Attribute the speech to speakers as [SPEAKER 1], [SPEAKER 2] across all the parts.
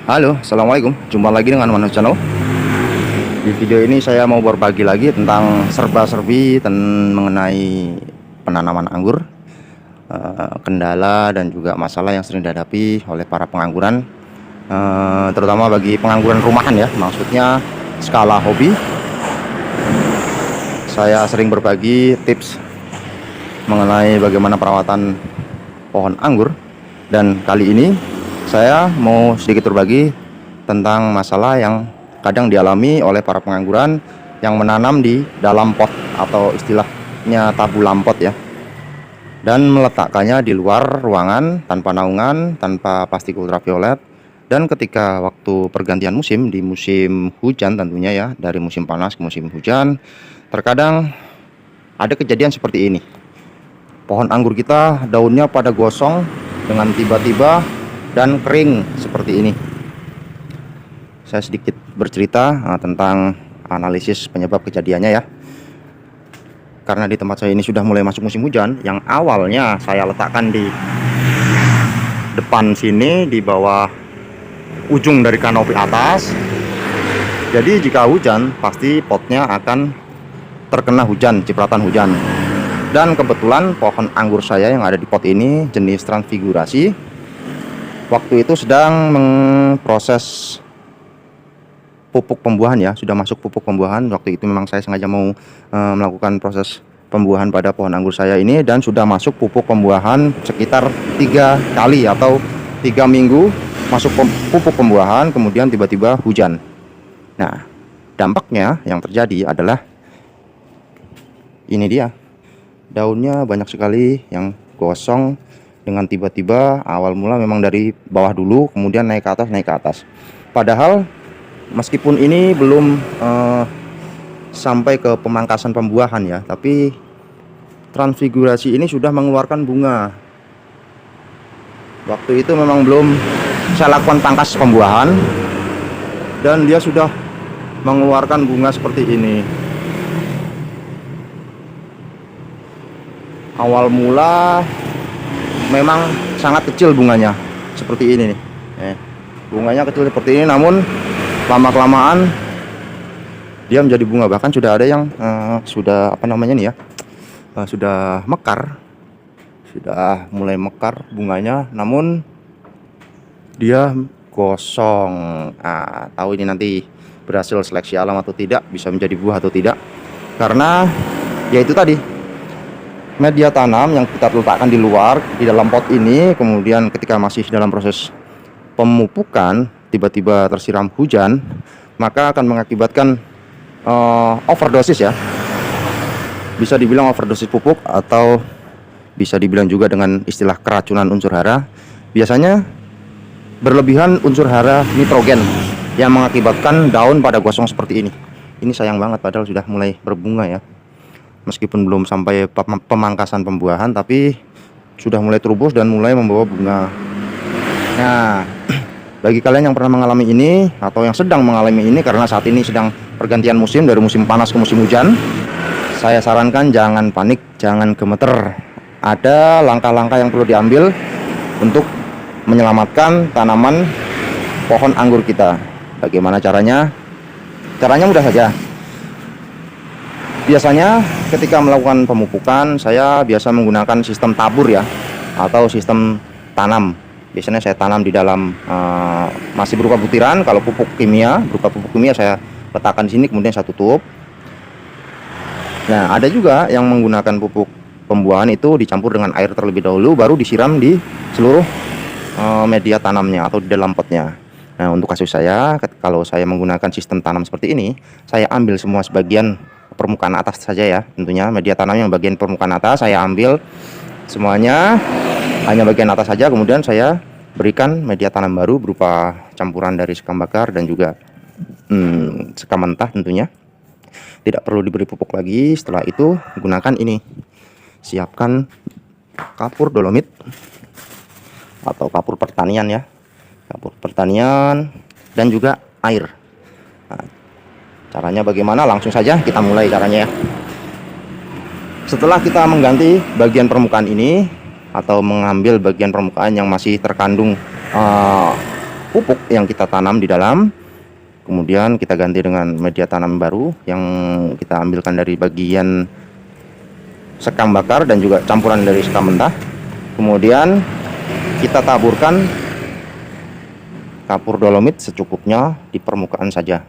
[SPEAKER 1] Halo, assalamualaikum. Jumpa lagi dengan Manu Channel. Di video ini saya mau berbagi lagi tentang serba-serbi mengenai penanaman anggur, kendala dan juga masalah yang sering dihadapi oleh para pengangguran, terutama bagi pengangguran rumahan ya. Maksudnya skala hobi. Saya sering berbagi tips mengenai bagaimana perawatan pohon anggur, dan kali ini saya mau sedikit berbagi tentang masalah yang kadang dialami oleh para pengangguran yang menanam di dalam pot atau istilahnya tabu lampot ya, dan meletakkannya di luar ruangan tanpa naungan, tanpa plastik ultraviolet. Dan ketika waktu pergantian musim, di musim hujan tentunya ya, dari musim panas ke musim hujan, terkadang ada kejadian seperti ini. Pohon anggur kita daunnya pada gosong dengan tiba-tiba dan kering seperti ini. Saya sedikit bercerita tentang analisis penyebab kejadiannya ya. Karena di tempat saya ini sudah mulai masuk musim hujan, yang awalnya saya letakkan di depan sini, di bawah ujung dari kanopi atas. Jadi jika hujan, pasti potnya akan terkena hujan, cipratan hujan. Dan kebetulan pohon anggur saya yang ada di pot ini jenis transfigurasi. Waktu itu sedang memproses pupuk pembuahan ya, sudah masuk pupuk pembuahan. Waktu itu memang saya sengaja mau melakukan proses pembuahan pada pohon anggur saya ini, dan sudah masuk pupuk pembuahan sekitar 3 kali atau 3 minggu masuk pupuk pembuahan, kemudian tiba-tiba hujan. Nah, dampaknya yang terjadi adalah ini dia, daunnya banyak sekali yang gosong dengan tiba-tiba. Awal mula memang dari bawah dulu, kemudian naik ke atas. Padahal meskipun ini belum sampai ke pemangkasan pembuahan ya, tapi transfigurasi ini sudah mengeluarkan bunga. Waktu itu memang belum saya lakukan pangkas pembuahan, dan dia sudah mengeluarkan bunga seperti ini. Awal mula memang sangat kecil bunganya seperti ini nih. Bunganya kecil seperti ini, namun lama-kelamaan dia menjadi bunga. Bahkan sudah ada yang sudah apa namanya nih ya, sudah mekar, sudah mulai mekar bunganya, namun dia gosong. Tahu ini nanti berhasil seleksi alam atau tidak, bisa menjadi buah atau tidak, karena yaitu tadi media tanam yang kita letakkan di luar di dalam pot ini, kemudian ketika masih dalam proses pemupukan tiba-tiba tersiram hujan, maka akan mengakibatkan overdosis ya. Bisa dibilang overdosis pupuk, atau bisa dibilang juga dengan istilah keracunan unsur hara. Biasanya berlebihan unsur hara nitrogen yang mengakibatkan daun pada gosong seperti ini. Ini sayang banget, padahal sudah mulai berbunga ya. Meskipun belum sampai pemangkasan pembuahan, tapi sudah mulai terubus dan mulai membawa bunga. Nah, bagi kalian yang pernah mengalami ini atau yang sedang mengalami ini, karena saat ini sedang pergantian musim dari musim panas ke musim hujan, saya sarankan jangan panik, jangan gemeter. Ada langkah-langkah yang perlu diambil untuk menyelamatkan tanaman pohon anggur kita. Bagaimana caranya? Caranya mudah saja. Biasanya ketika melakukan pemupukan, saya biasa menggunakan sistem tabur ya, atau sistem tanam. Biasanya saya tanam di dalam masih berupa butiran. Kalau pupuk kimia, berupa pupuk kimia saya letakkan di sini, kemudian saya tutup. Nah, ada juga yang menggunakan pupuk pembuahan itu dicampur dengan air terlebih dahulu, baru disiram di seluruh media tanamnya atau di dalam potnya. Nah, untuk kasus saya, kalau saya menggunakan sistem tanam seperti ini, saya ambil semua sebagian permukaan atas saja ya, tentunya media tanam yang bagian permukaan atas saya ambil semuanya, hanya bagian atas saja. Kemudian saya berikan media tanam baru berupa campuran dari sekam bakar dan juga sekam mentah tentunya. Tidak perlu diberi pupuk lagi. Setelah itu gunakan ini, siapkan kapur dolomit atau kapur pertanian ya, kapur pertanian dan juga air. Nah, caranya bagaimana? Langsung saja kita mulai caranya ya. Setelah kita mengganti bagian permukaan ini, atau mengambil bagian permukaan yang masih terkandung pupuk yang kita tanam di dalam. Kemudian kita ganti dengan media tanam baru yang kita ambilkan dari bagian sekam bakar dan juga campuran dari sekam mentah. Kemudian kita taburkan kapur dolomit secukupnya di permukaan saja.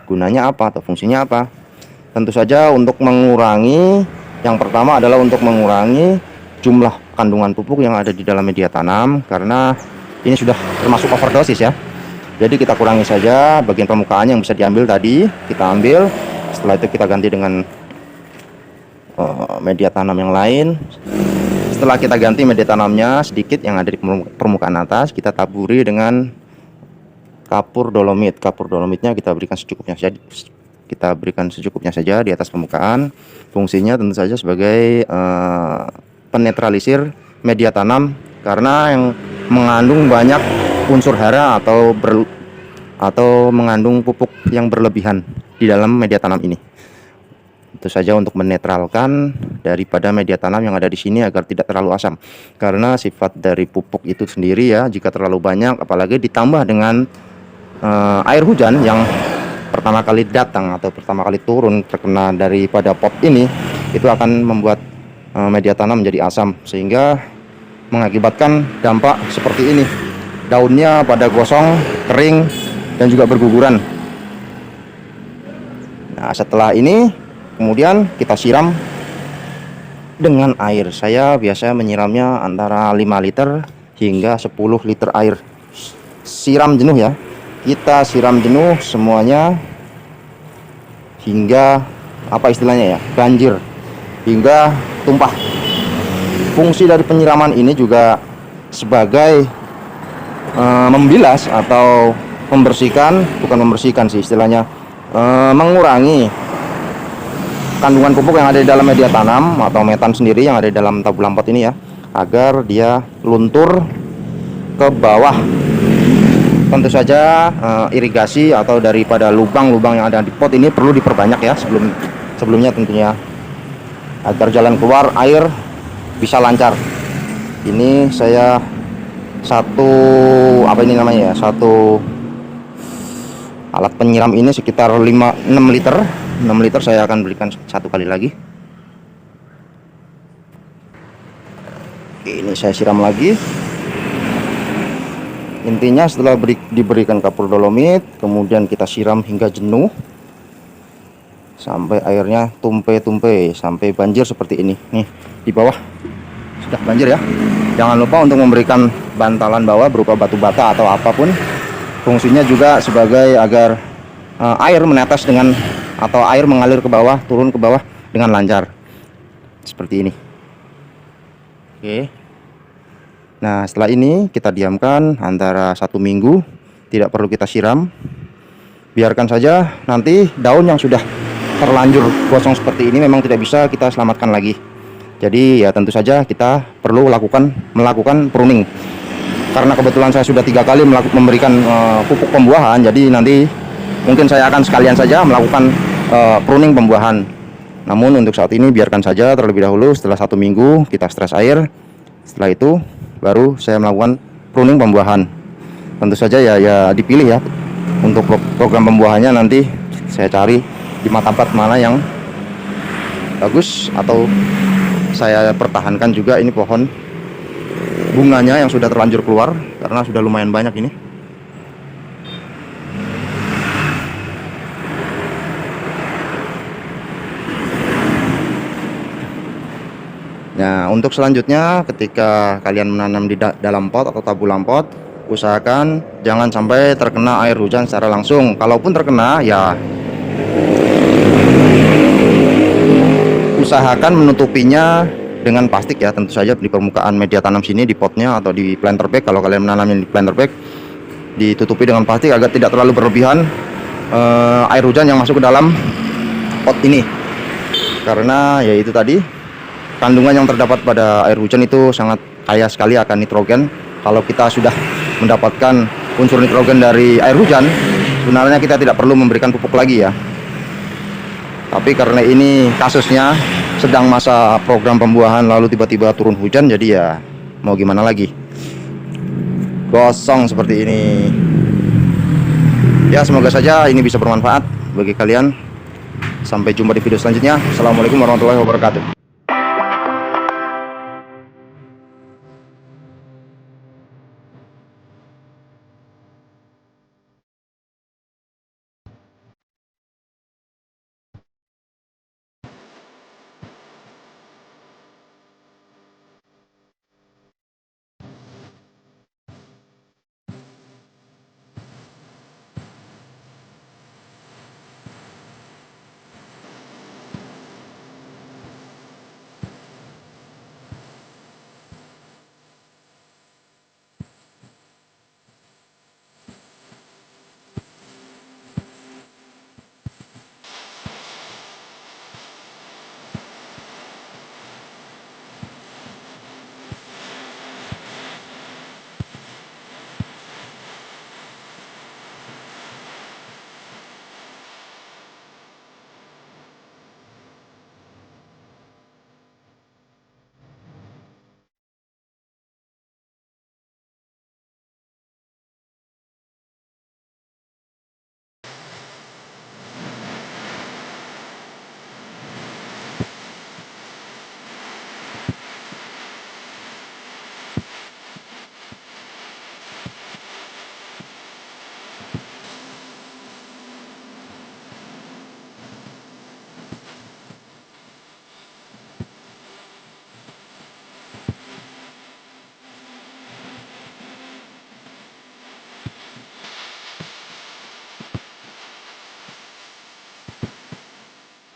[SPEAKER 1] Gunanya apa atau fungsinya apa? Tentu saja untuk mengurangi, yang pertama adalah untuk mengurangi jumlah kandungan pupuk yang ada di dalam media tanam, karena ini sudah termasuk overdosis ya. Jadi kita kurangi saja bagian permukaan yang bisa diambil tadi, kita ambil. Setelah itu kita ganti dengan media tanam yang lain. Setelah kita ganti media tanamnya sedikit yang ada di permukaan atas, kita taburi dengan kapur dolomit. Kapur dolomitnya kita berikan secukupnya saja. Kita berikan secukupnya saja di atas permukaan. Fungsinya tentu saja sebagai penetralisir media tanam, karena yang mengandung banyak unsur hara atau mengandung pupuk yang berlebihan di dalam media tanam ini. Itu saja untuk menetralkan daripada media tanam yang ada di sini agar tidak terlalu asam. Karena sifat dari pupuk itu sendiri ya, jika terlalu banyak apalagi ditambah dengan air hujan yang pertama kali datang atau pertama kali turun terkena daripada pot ini, itu akan membuat media tanam menjadi asam sehingga mengakibatkan dampak seperti ini. Daunnya pada gosong, kering, dan juga berguguran. Nah, setelah ini kemudian kita siram dengan air. Saya biasa menyiramnya antara 5 liter hingga 10 liter air. Siram jenuh ya. Kita siram jenuh semuanya hingga apa istilahnya ya? Banjir. Hingga tumpah. Fungsi dari penyiraman ini juga sebagai membilas atau membersihkan, bukan membersihkan sih istilahnya, mengurangi kandungan pupuk yang ada di dalam media tanam atau metan sendiri yang ada di dalam tabung lampot ini ya, agar dia luntur ke bawah. Tentu saja irigasi atau daripada lubang-lubang yang ada di pot ini perlu diperbanyak ya sebelumnya tentunya, agar jalan keluar air bisa lancar. Ini saya satu alat penyiram ini sekitar 6 liter saya akan berikan satu kali lagi. Oke, ini saya siram lagi. Intinya setelah diberikan kapur dolomit, kemudian kita siram hingga jenuh sampai airnya tumpe-tumpe sampai banjir seperti ini. Nih di bawah sudah banjir ya. Jangan lupa untuk memberikan bantalan bawah berupa batu bata atau apapun. Fungsinya juga sebagai agar air menetes atau air mengalir ke bawah, turun ke bawah dengan lancar. Seperti ini. Oke. Nah, setelah ini kita diamkan antara 1 minggu, tidak perlu kita siram. Biarkan saja, nanti daun yang sudah terlanjur gosong seperti ini memang tidak bisa kita selamatkan lagi. Jadi ya tentu saja kita perlu melakukan pruning. Karena kebetulan saya sudah 3 kali memberikan pupuk pembuahan, jadi nanti mungkin saya akan sekalian saja melakukan pruning pembuahan. Namun untuk saat ini biarkan saja terlebih dahulu. Setelah 1 minggu kita stres air. Setelah itu baru saya melakukan pruning pembuahan. Tentu saja ya dipilih ya. Untuk program pembuahannya nanti saya cari di martabat mana yang bagus, atau saya pertahankan juga ini pohon bunganya yang sudah terlanjur keluar karena sudah lumayan banyak ini. Nah, untuk selanjutnya ketika kalian menanam di dalam pot atau tabung lampot, usahakan jangan sampai terkena air hujan secara langsung. Kalaupun terkena ya usahakan menutupinya dengan plastik ya, tentu saja di permukaan media tanam sini di potnya atau di planter bag. Kalau kalian menanamnya di planter bag, ditutupi dengan plastik agar tidak terlalu berlebihan air hujan yang masuk ke dalam pot ini. Karena ya itu tadi, kandungan yang terdapat pada air hujan itu sangat kaya sekali akan nitrogen. Kalau kita sudah mendapatkan unsur nitrogen dari air hujan, sebenarnya kita tidak perlu memberikan pupuk lagi ya. Tapi karena ini kasusnya sedang masa program pembuahan lalu tiba-tiba turun hujan, jadi ya mau gimana lagi. gosong seperti ini. Ya, semoga saja ini bisa bermanfaat bagi kalian. Sampai jumpa di video selanjutnya. Assalamualaikum warahmatullahi wabarakatuh.